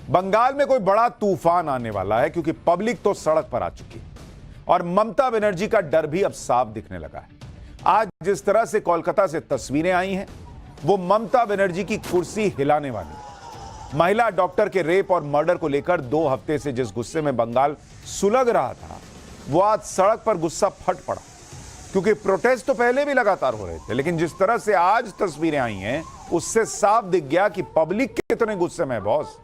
बंगाल में कोई बड़ा तूफान आने वाला है क्योंकि पब्लिक तो सड़क पर आ चुकी है और ममता बनर्जी का डर भी अब साफ दिखने लगा है। आज जिस तरह से कोलकाता से तस्वीरें आई हैं, वो ममता बनर्जी की कुर्सी हिलाने वाली है। महिला डॉक्टर के रेप और मर्डर को लेकर 2 हफ्ते से जिस गुस्से में बंगाल सुलग रहा था, वो आज सड़क पर गुस्सा फट पड़ा। क्योंकि प्रोटेस्ट तो पहले भी लगातार हो रहे थे, लेकिन जिस तरह से आज तस्वीरें आई हैं, उससे साफ दिख गया कि पब्लिक कितने गुस्से में है बॉस।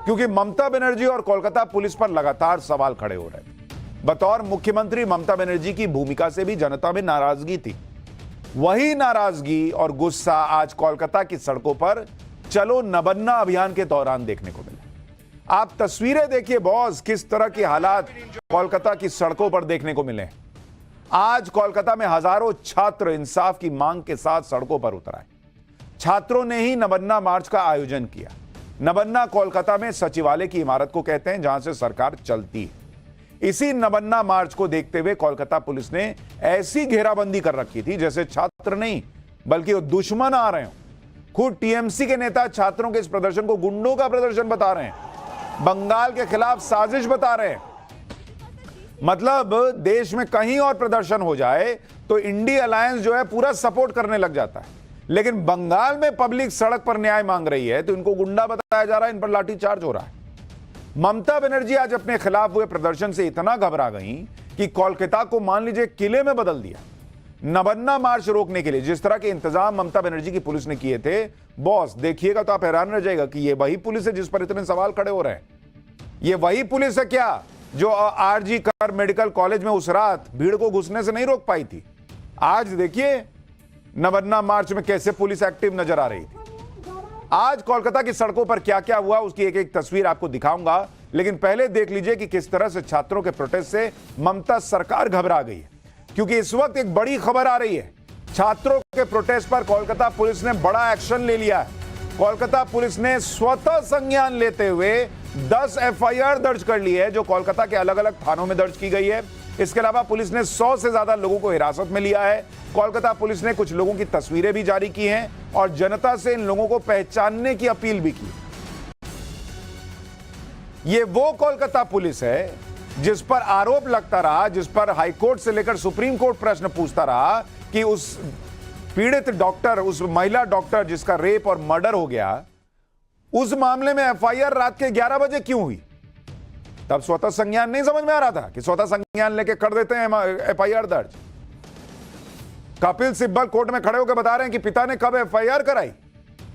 क्योंकि ममता बनर्जी और कोलकाता पुलिस पर लगातार सवाल खड़े हो रहे थे। बतौर मुख्यमंत्री ममता बनर्जी की भूमिका से भी जनता में नाराजगी थी। वही नाराजगी और गुस्सा आज कोलकाता की सड़कों पर चलो नबन्ना अभियान के दौरान देखने को मिला। आप तस्वीरें देखिए बॉस, किस तरह की हालात कोलकाता की सड़कों पर देखने को मिले। आज कोलकाता में हजारों छात्र इंसाफ की मांग के साथ सड़कों पर उतर आए। छात्रों ने ही नबन्ना मार्च का आयोजन किया। नबन्ना कोलकाता में सचिवालय की इमारत को कहते हैं, जहां से सरकार चलती है। इसी नबन्ना मार्च को देखते हुए कोलकाता पुलिस ने ऐसी घेराबंदी कर रखी थी जैसे छात्र नहीं बल्कि वो दुश्मन आ रहे हो। खुद टीएमसी के नेता छात्रों के इस प्रदर्शन को गुंडों का प्रदर्शन बता रहे हैं, बंगाल के खिलाफ साजिश बता रहे हैं। मतलब देश में कहीं और प्रदर्शन हो जाए तो इंडिया अलायंस जो है पूरा सपोर्ट करने लग जाता है, लेकिन बंगाल में पब्लिक सड़क पर न्याय मांग रही है तो इनको गुंडा बताया जा रहा है, इन पर लाठीचार्ज हो रहा है। ममता बनर्जी आज अपने खिलाफ हुए प्रदर्शन से इतना घबरा गई कि कोलकाता को मान लीजिए किले में बदल दिया। नबन्ना मार्च रोकने के लिए जिस तरह के इंतजाम ममता बनर्जी की पुलिस ने किए थे, बॉस देखिएगा तो आप हैरान रह जाएगा कि ये वही पुलिस है जिस पर इतने सवाल खड़े हो रहे हैं। ये वही पुलिस है क्या जो आरजी कर मेडिकल कॉलेज में उस रात भीड़ को घुसने से नहीं रोक पाई थी। आज देखिए नबन्ना मार्च में कैसे पुलिस एक्टिव नजर आ रही थी। आज कोलकाता की सड़कों पर क्या क्या हुआ उसकी एक एक तस्वीर आपको दिखाऊंगा, लेकिन पहले देख लीजिए कि किस तरह से छात्रों के प्रोटेस्ट से ममता सरकार घबरा गई है। क्योंकि इस वक्त एक बड़ी खबर आ रही है, छात्रों के प्रोटेस्ट पर कोलकाता पुलिस ने बड़ा एक्शन ले लिया है। कोलकाता पुलिस ने स्वतः संज्ञान लेते हुए 10 एफआईआर दर्ज कर ली है, जो कोलकाता के अलग अलग थानों में दर्ज की गई है। इसके अलावा पुलिस ने 100 से ज्यादा लोगों को हिरासत में लिया है। कोलकाता पुलिस ने कुछ लोगों की तस्वीरें भी जारी की हैं और जनता से इन लोगों को पहचानने की अपील भी की। ये वो कोलकाता पुलिस है जिस पर आरोप लगता रहा, जिस पर हाईकोर्ट से लेकर सुप्रीम कोर्ट प्रश्न पूछता रहा कि उस पीड़ित डॉक्टर, उस महिला डॉक्टर जिसका रेप और मर्डर हो गया, उस मामले में एफआईआर रात के 11 बजे क्यों हुई। तब स्वतः संज्ञान नहीं समझ में आ रहा था कि स्वतः संज्ञान लेके कर देते हैं एफआईआर दर्ज। कपिल सिब्बल कोर्ट में खड़े होकर बता रहे हैं कि पिता ने कब एफआईआर कराई,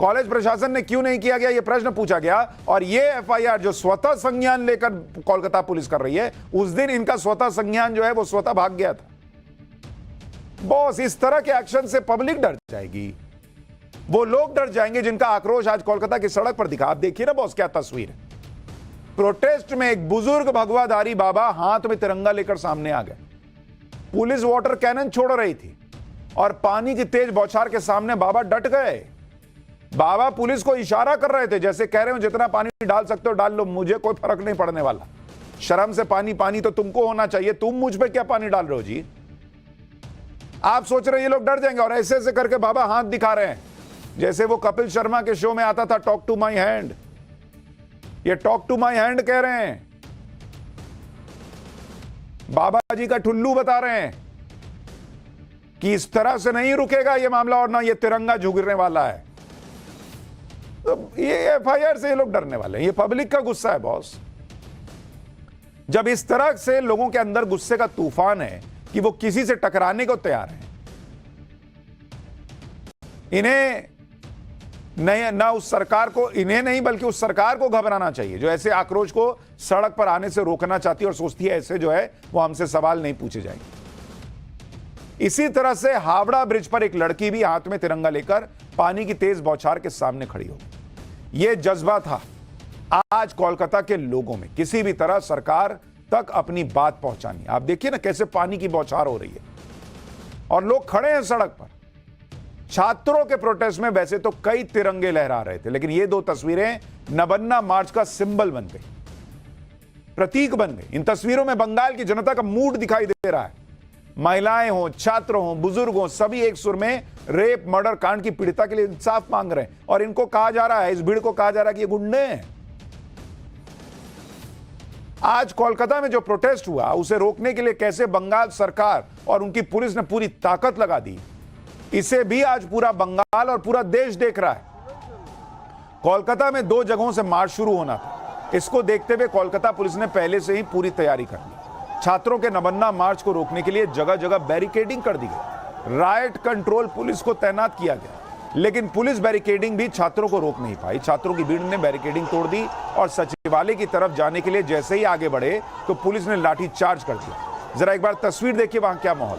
कॉलेज प्रशासन ने क्यों नहीं किया गया, यह प्रश्न पूछा गया। और यह एफआईआर जो स्वतः संज्ञान लेकर कोलकाता पुलिस कर रही है, उस दिन इनका स्वतः संज्ञान जो है वो स्वतः भाग गया था। बॉस इस तरह के एक्शन से पब्लिक डर जाएगी, वो लोग डर जाएंगे जिनका आक्रोश आज कोलकाता की सड़क पर दिखा। आप देखिए ना बॉस क्या तस्वीर है। प्रोटेस्ट में एक बुजुर्ग भगवाधारी बाबा हाथ में तिरंगा लेकर सामने आ गए। पुलिस वाटर कैनन छोड़ रही थी और पानी की तेज बौछार के सामने बाबा डट गए। बाबा पुलिस को इशारा कर रहे थे, जैसे कह रहे हो जितना पानी डाल सकते हो डाल लो, मुझे कोई फर्क नहीं पड़ने वाला। शर्म से पानी पानी तो तुमको होना चाहिए, तुम मुझ पे क्या पानी डाल रहे हो जी। आप सोच रहे ये लोग डर जाएंगे, और ऐसे ऐसे करके बाबा हाथ दिखा रहे हैं जैसे वो कपिल शर्मा के शो में आता था, टॉक टू माई हैंड। ये टॉक टू माई हैंड कह रहे हैं, बाबा जी का ठुल्लू बता रहे हैं कि इस तरह से नहीं रुकेगा ये मामला और ना ये तिरंगा झुकने वाला है। तो ये एफआईआर से ये लोग डरने वाले हैं। ये पब्लिक का गुस्सा है बॉस। जब इस तरह से लोगों के अंदर गुस्से का तूफान है कि वो किसी से टकराने को तैयार हैं, इन्हें नहीं, ना उस सरकार को, इन्हें नहीं बल्कि उस सरकार को घबराना चाहिए जो ऐसे आक्रोश को सड़क पर आने से रोकना चाहती है और सोचती है ऐसे जो है वो हमसे सवाल नहीं पूछे जाएंगे। इसी तरह से हावड़ा ब्रिज पर एक लड़की भी हाथ में तिरंगा लेकर पानी की तेज बौछार के सामने खड़ी हो। यह जज्बा था आज कोलकाता के लोगों में, किसी भी तरह सरकार तक अपनी बात पहुंचानी। आप देखिए ना कैसे पानी की बौछार हो रही है और लोग खड़े हैं सड़क पर। छात्रों के प्रोटेस्ट में वैसे तो कई तिरंगे लहरा रहे थे, लेकिन ये 2 तस्वीरें नबन्ना मार्च का सिंबल बन गई, प्रतीक बन गई। इन तस्वीरों में बंगाल की जनता का मूड दिखाई दे रहा है। महिलाएं हों, छात्र हों, बुजुर्ग हों, सभी एक सुर में रेप मर्डर कांड की पीड़िता के लिए इंसाफ मांग रहे हैं। और इनको कहा जा रहा है, इस भीड़ को कहा जा रहा है कि ये गुंडे हैं। आज कोलकाता में जो प्रोटेस्ट हुआ उसे रोकने के लिए कैसे बंगाल सरकार और उनकी पुलिस ने पूरी ताकत लगा दी, इसे भी आज पूरा बंगाल और पूरा देश देख रहा है। कोलकाता में 2 जगहों से मार्च शुरू होना था। इसको देखते हुए कोलकाता पुलिस ने पहले से ही पूरी तैयारी कर ली। छात्रों के नबन्ना मार्च को रोकने के लिए जगह जगह बैरिकेडिंग कर दी गई। राइट कंट्रोल पुलिस को तैनात किया गया, लेकिन पुलिस बैरिकेडिंग भी छात्रों को रोक नहीं पाई। छात्रों की भीड़ ने बैरिकेडिंग तोड़ दी और सचिवालय की तरफ जाने के लिए जैसे ही आगे बढ़े तो पुलिस ने लाठी चार्ज कर दिया। जरा एक बार तस्वीर देखिए वहां क्या माहौल।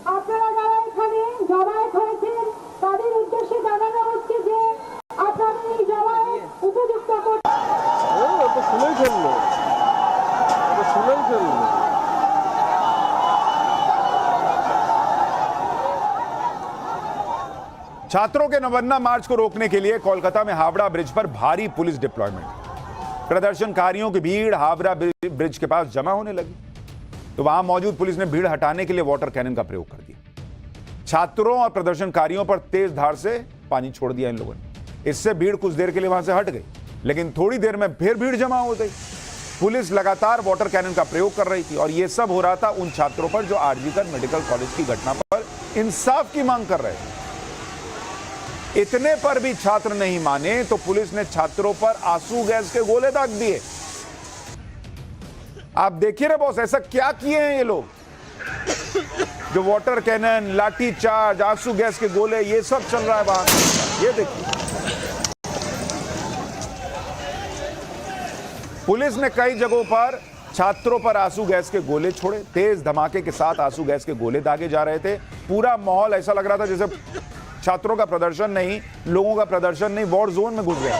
আপনারা যারা এখানে জমায়েত হয়েছেন তাদের উদ্দেশ্যে জানানো হচ্ছে যে আপনারা এই জমায়েত উপযুক্ত छात्रों के नबन्ना मार्च को रोकने के लिए कोलकाता में हावड़ा ब्रिज पर भारी पुलिस डिप्लॉयमेंट। प्रदर्शनकारियों की भीड़ हावड़ा ब्रिज के पास जमा होने लगी तो वहां मौजूद पुलिस ने भीड़ हटाने के लिए वाटर कैनन का प्रयोग कर दिया। छात्रों और प्रदर्शनकारियों पर तेज धार से पानी छोड़ दिया इन लोगों ने। इससे भीड़ कुछ देर के लिए वहां से हट गई, लेकिन थोड़ी देर में फिर भीड़ जमा हो गई। पुलिस लगातार वाटर कैनन का प्रयोग कर रही थी और यह सब हो रहा था उन छात्रों पर जो आरजीकर मेडिकल कॉलेज की घटना पर इंसाफ की मांग कर रहे थे। इतने पर भी छात्र नहीं माने तो पुलिस ने छात्रों पर आंसू गैस के गोले दाग दिए। आप देखिए ना बॉस, ऐसा क्या किए हैं ये लोग, जो वाटर कैनन, लाठी चार्ज, आंसू गैस के गोले, ये सब चल रहा है वहां। ये देखिए, पुलिस ने कई जगहों पर छात्रों पर आंसू गैस के गोले छोड़े। तेज धमाके के साथ आंसू गैस के गोले दागे जा रहे थे। पूरा माहौल ऐसा लग रहा था जैसे छात्रों का प्रदर्शन नहीं, लोगों का प्रदर्शन नहीं, वॉर जोन में घुस गया।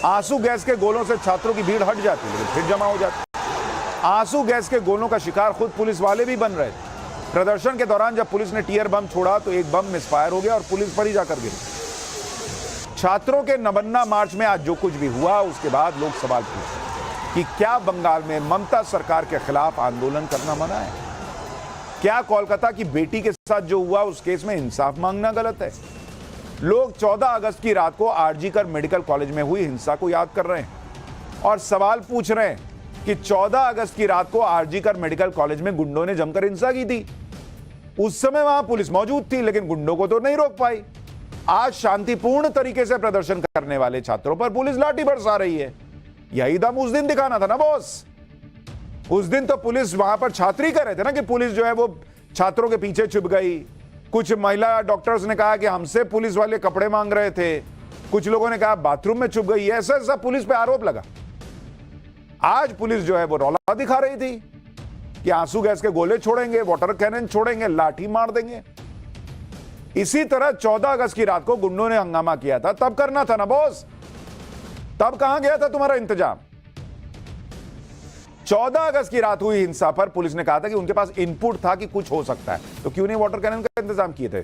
आंसू गैस के गोलों से छात्रों की भीड़ हट जाती है, फिर जमा हो जाती। आंसू गैस के गोलों का शिकार खुद पुलिस वाले भी बन रहे थे। प्रदर्शन के दौरान जब पुलिस ने टीयर बम छोड़ा तो एक बम मिसफायर हो गया और पुलिस पर ही जाकर गिरा। छात्रों के नबन्ना मार्च में आज जो कुछ भी हुआ उसके बाद लोग सवाल पूछे कि क्या बंगाल में ममता सरकार के खिलाफ आंदोलन करना मना है? क्या कोलकाता की बेटी के साथ जो हुआ उस केस में इंसाफ मांगना गलत है? लोग 14 अगस्त की रात को आरजीकर मेडिकल कॉलेज में हुई हिंसा को याद कर रहे हैं और सवाल पूछ रहे हैं कि 14 अगस्त की रात को आरजीकर मेडिकल कॉलेज में गुंडों ने जमकर हिंसा की थी। उस समय वहां पुलिस मौजूद थी, लेकिन गुंडों को तो नहीं रोक पाई। आज शांतिपूर्ण तरीके से प्रदर्शन करने वाले छात्रों पर पुलिस लाठी बरसा रही है। यही दम उस दिन दिखाना था ना बॉस। उस दिन तो पुलिस वहां पर छात्री कर रहे थे ना कि पुलिस जो है वो छात्रों के पीछे छुप गई। कुछ महिला डॉक्टर्स ने कहा कि हमसे पुलिस वाले कपड़े मांग रहे थे, कुछ लोगों ने कहा बाथरूम में छुप गई। ऐसा ऐसा पुलिस पे आरोप लगा। आज पुलिस जो है वो रौला दिखा रही थी कि आंसू गैस के गोले छोड़ेंगे, वाटर कैनन छोड़ेंगे, लाठी मार देंगे। इसी तरह 14 अगस्त की रात को गुंडों ने हंगामा किया था, तब करना था ना बॉस। तब कहां गया था तुम्हारा इंतजाम? 14 अगस्त की रात हुई हिंसा पर पुलिस ने कहा था कि उनके पास इनपुट था कि कुछ हो सकता है, तो क्यों नहीं वाटर कैनन का इंतजाम किए थे?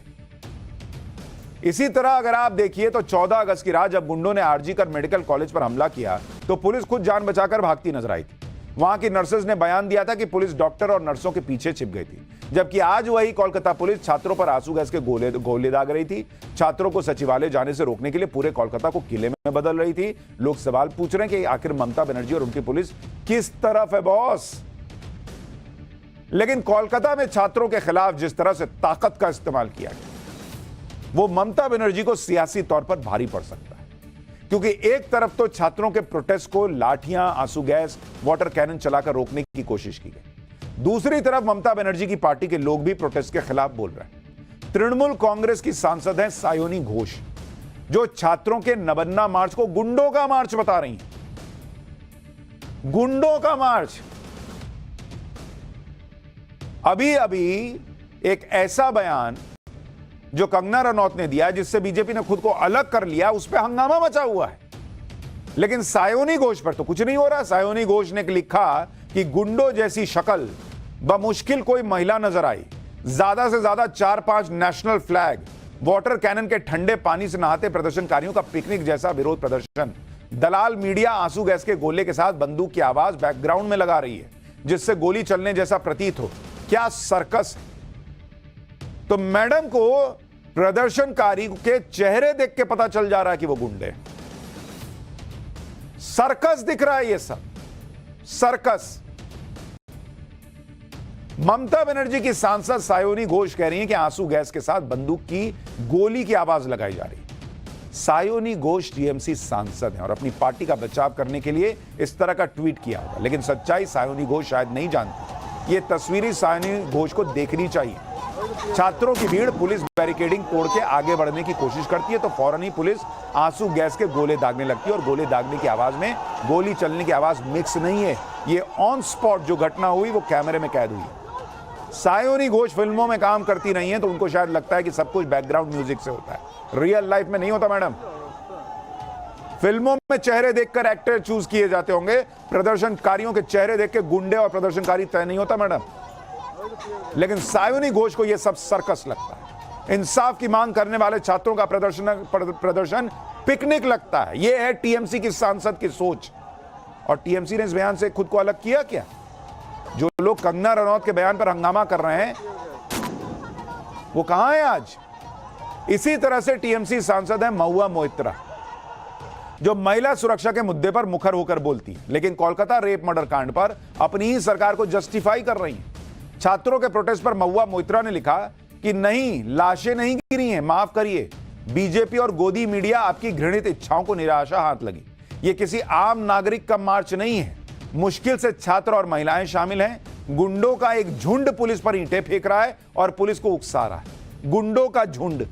इसी तरह अगर आप देखिए तो 14 अगस्त की रात जब गुंडों ने आरजीकर मेडिकल कॉलेज पर हमला किया तो पुलिस खुद जान बचाकर भागती नजर आई थी। वहां की नर्सेज ने बयान दिया था कि पुलिस डॉक्टर और नर्सों के पीछे छिप गई थी, जबकि आज वही कोलकाता पुलिस छात्रों पर आंसू गैस के गोले दाग रही थी। छात्रों को सचिवालय जाने से रोकने के लिए पूरे कोलकाता को किले में बदल रही थी। लोग सवाल पूछ रहे हैं कि आखिर ममता बनर्जी और उनकी पुलिस किस तरफ है बॉस? लेकिन कोलकाता में छात्रों के खिलाफ जिस तरह से ताकत का इस्तेमाल किया गया वो ममता बनर्जी को सियासी तौर पर भारी पड़ सकता है, क्योंकि एक तरफ तो छात्रों के प्रोटेस्ट को लाठियां, आंसू गैस, वाटर कैनन चलाकर रोकने की कोशिश की गई। दूसरी तरफ ममता बनर्जी की पार्टी के लोग भी प्रोटेस्ट के खिलाफ बोल रहे हैं। तृणमूल कांग्रेस की सांसद हैं सायोनी घोष, जो छात्रों के नबन्ना मार्च को गुंडों का मार्च बता रही हैं। गुंडों का मार्च। अभी अभी एक ऐसा बयान जो कंगना रनौत ने दिया जिससे बीजेपी ने खुद को अलग कर लिया, उस पर हंगामा मचा हुआ है। लेकिन सायोनी घोष पर तो कुछ नहीं हो रहा। सायोनी घोष ने लिखा कि गुंडों जैसी शक्ल बमुश्किल कोई महिला नजर आई, ज्यादा से ज्यादा 4-5 नेशनल फ्लैग, वाटर कैनन के ठंडे पानी से नहाते प्रदर्शनकारियों का पिकनिक जैसा विरोध प्रदर्शन, दलाल मीडिया आंसू गैस के गोले के साथ बंदूक की आवाज बैकग्राउंड में लगा रही है जिससे गोली चलने जैसा प्रतीत हो। क्या सर्कस! तो मैडम को प्रदर्शनकारी के चेहरे देख के पता चल जा रहा है कि वो गुंडे हैं। सर्कस दिख रहा है ये सब, सर्कस। ममता बनर्जी की सांसद सायोनी घोष कह रही हैं कि आंसू गैस के साथ बंदूक की गोली की आवाज लगाई जा रही है। सायोनी घोष टीएमसी सांसद हैं और अपनी पार्टी का बचाव करने के लिए इस तरह का ट्वीट किया होगा, लेकिन सच्चाई सायोनी घोष शायद नहीं जानती। ये तस्वीरें सायोनी घोष को देखनी चाहिए। छात्रों की भीड़ पुलिस बैरिकेडिंग तोड़ के आगे बढ़ने की कोशिश करती है तो फौरन ही पुलिस आंसू गैस के गोले दागने लगती है और गोले दागने की आवाज में गोली चलने की आवाज मिक्स नहीं है। ये ऑन स्पॉट जो घटना हुई वो कैमरे में कैद हुई है। सायोनी घोष फिल्मों में काम करती नहीं है तो उनको शायद लगता है कि सब कुछ बैकग्राउंड म्यूजिक से होता है। रियल लाइफ में नहीं होता मैडम। फिल्मों में चेहरे देखकर एक्टर चूज किए जाते होंगे, प्रदर्शनकारियों के चेहरे देख के गुंडे और प्रदर्शनकारी तय नहीं होता मैडम। लेकिन सायोनी घोष को यह सब सर्कस लगता है। इंसाफ की मांग करने वाले छात्रों का प्रदर्शन पिकनिक लगता है। यह है टीएमसी की सांसद की सोच। और टीएमसी ने इस बयान से खुद को अलग किया क्या? जो लोग कंगना रनौत के बयान पर हंगामा कर रहे हैं वो कहां है आज? इसी तरह से टीएमसी सांसद है महुआ मोइत्रा, जो महिला सुरक्षा के मुद्दे पर मुखर होकर बोलती है, लेकिन कोलकाता रेप मर्डर कांड पर अपनी ही सरकार को जस्टिफाई कर रही है। छात्रों के प्रोटेस्ट पर महुआ मोइत्रा ने लिखा कि नहीं, लाशें नहीं गिरी हैं, माफ करिए, बीजेपी और गोदी मीडिया आपकी घृणित इच्छाओं को निराशा हाथ लगी। यह किसी आम नागरिक का मार्च नहीं है। मुश्किल से छात्र और महिलाएं शामिल हैं। गुंडों का एक झुंड पुलिस पर ईंटें फेंक रहा है और पुलिस को उकसा रहा है। गुंडों का झुंड।